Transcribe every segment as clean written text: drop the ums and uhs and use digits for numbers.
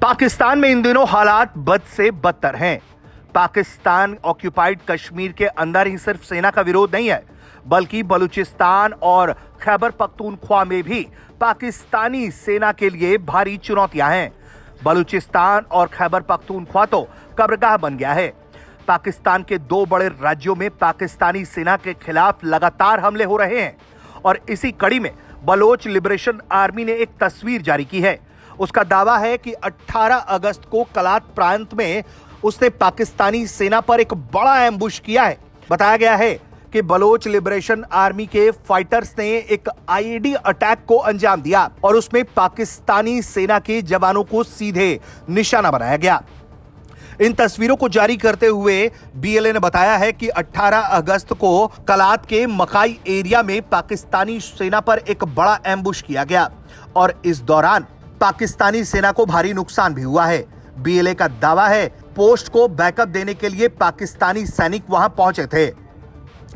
पाकिस्तान में इन दिनों हालात बद से बदतर हैं। पाकिस्तान ऑक्यूपाइड कश्मीर के अंदर ही सिर्फ सेना का विरोध नहीं है, बल्कि बलूचिस्तान और खैबर पख्तूनख्वा में भी पाकिस्तानी सेना के लिए भारी चुनौतियां हैं। बलूचिस्तान और खैबर पख्तूनख्वा तो कब्रगाह बन गया है। पाकिस्तान के दो बड़े राज्यों में पाकिस्तानी सेना के खिलाफ लगातार हमले हो रहे हैं और इसी कड़ी में बलोच लिबरेशन आर्मी ने एक तस्वीर जारी की है। उसका दावा है कि 18 अगस्त को कलात प्रांत में उसने पाकिस्तानी सेना पर एक बड़ा एम्बुश किया है। बताया गया है कि बलोच लिबरेशन आर्मी के फाइटर्स ने एक आईईडी अटैक को अंजाम दिया और उसमें पाकिस्तानी सेना के जवानों को सीधे निशाना बनाया गया। इन तस्वीरों को जारी करते हुए बीएलए ने बताया है कि 18 अगस्त को कलात के मकाई एरिया में पाकिस्तानी सेना पर एक बड़ा एम्बुश किया गया और इस दौरान पाकिस्तानी सेना को भारी नुकसान भी हुआ है। बीएलए का दावा है पोस्ट को बैकअप देने के लिए पाकिस्तानी सैनिक वहां पहुंचे थे।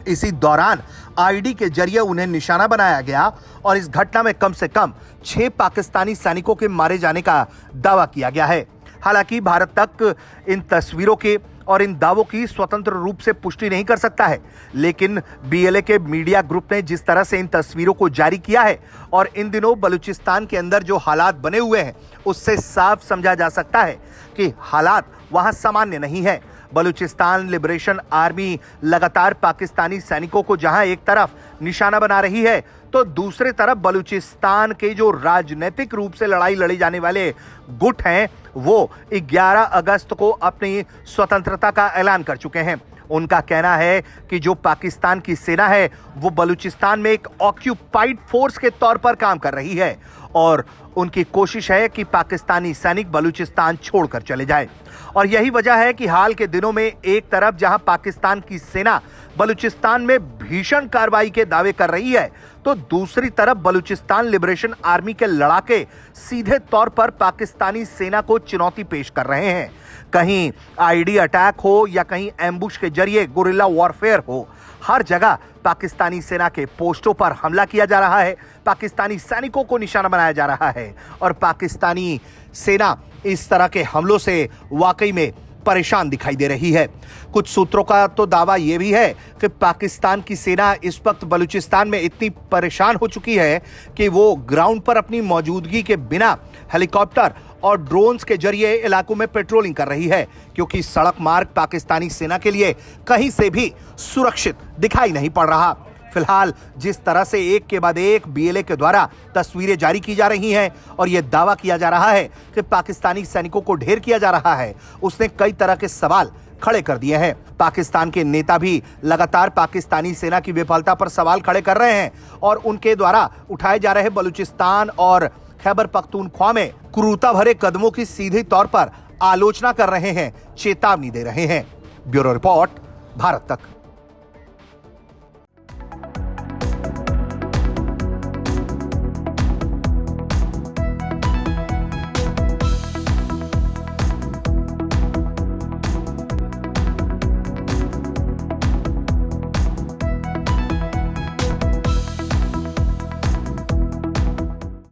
इसी दौरान आईडी के जरिए उन्हें निशाना बनाया गया और इस घटना में कम से कम 6 पाकिस्तानी सैनिकों के मारे जाने का दावा किया गया है। हालांकि भारत तक इन तस्वीरों के और इन दावों की स्वतंत्र रूप से पुष्टि नहीं कर सकता है, लेकिन बीएलए के मीडिया ग्रुप ने जिस तरह से इन तस्वीरों को जारी किया है और इन दिनों बलूचिस्तान के अंदर जो हालात बने हुए हैं, उससे साफ समझा जा सकता है कि हालात वहां सामान्य नहीं है। बलूचिस्तान लिबरेशन आर्मी लगातार पाकिस्तानी सैनिकों को जहां एक तरफ निशाना बना रही है, तो दूसरे तरफ बलूचिस्तान के जो राजनीतिक रूप से लड़ाई लड़ी जाने वाले गुट हैं, वो 11 अगस्त को अपनी स्वतंत्रता का ऐलान कर चुके हैं। उनका कहना है कि जो पाकिस्तान की सेना है वो बलूचिस्तान में एक ऑक्यूपाइड फोर्स के तौर पर काम कर रही है और उनकी कोशिश है कि पाकिस्तानी सैनिक बलूचिस्तान छोड़कर चले जाएं। और यही वजह है कि हाल के दिनों में एक तरफ जहां पाकिस्तान की सेना बलूचिस्तान में भीषण कार्रवाई के दावे कर रही है, तो दूसरी तरफ बलूचिस्तान लिबरेशन आर्मी के लड़ाके सीधे तौर पर पाकिस्तानी सेना को चुनौती पेश कर रहे हैं। कहीं आईडी अटैक हो या कहीं एम्बुश के जरिए गुरिल्ला वॉरफेयर हो, हर जगह पाकिस्तानी सेना के पोस्टों पर हमला किया जा रहा है, पाकिस्तानी सैनिकों को निशाना बनाया जा रहा है और पाकिस्तानी सेना इस तरह के हमलों से वाकई में परेशान दिखाई दे रही है। कुछ सूत्रों का तो दावा यह भी है कि पाकिस्तान की सेना इस वक्त बलूचिस्तान में इतनी परेशान हो चुकी है कि वो ग्राउंड पर अपनी मौजूदगी के बिना हेलीकॉप्टर और ड्रोन्स के जरिए इलाकों में पेट्रोलिंग कर रही है, क्योंकि सड़क मार्ग पाकिस्तानी सेना के लिए कहीं से भी सुरक्षित दिखाई नहीं पड़ रहा। फिलहाल जिस तरह से एक के बाद एक बीएलए के द्वारा तस्वीरें जारी की जा रही हैं और यह दावा किया जा रहा है कि पाकिस्तानी सैनिकों को ढेर किया जा रहा है, उसने कई तरह के सवाल खड़े कर दिए हैं। पाकिस्तान के नेता भी लगातार पाकिस्तानी सेना की विफलता पर सवाल खड़े कर रहे हैं और उनके द्वारा उठाए जा रहे बलूचिस्तान और खैबर पख्तूनख्वा में क्रूरता भरे कदमों की सीधे तौर पर आलोचना कर रहे हैं, चेतावनी दे रहे हैं। ब्यूरो रिपोर्ट, भारत तक।